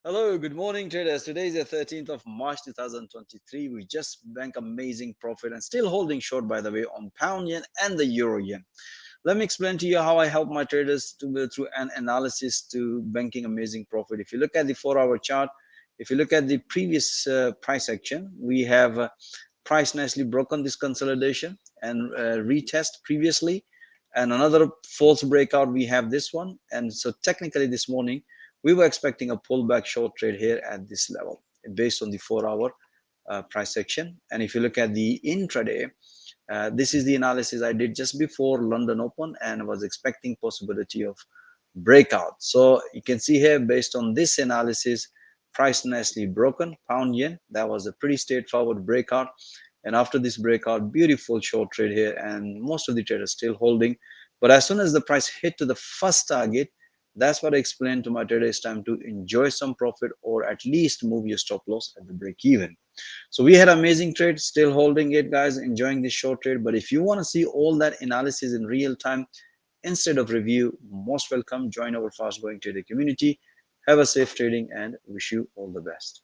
Hello, good morning, traders. Today is the 13th of March 2023. We just bank amazing profit and still holding short, by the way, on pound yen and the euro yen. Let me explain to you how I help my traders to go through an analysis to banking amazing profit. If you look at the 4-hour chart, if you look at the previous price action, we have price nicely broken this consolidation and retest previously, and another false breakout. We have this one, and so technically this morning we were expecting a pullback short trade here at this level based on the 4-hour price action. And if you look at the intraday, this is the analysis I did just before London Open and was expecting possibility of breakout. So you can see here, based on this analysis, price nicely broken pound yen. That was a pretty straightforward breakout, and after this breakout, beautiful short trade here, and most of the traders still holding. But as soon as the price hit to the first target, that's what I explained to my trader, it's time to enjoy some profit or at least move your stop loss at the break even. So we had amazing trade, still holding it, guys, enjoying this short trade. But if you want to see all that analysis in real time instead of review, most welcome, join our fast growing trader community. Have a safe trading and wish you all the best.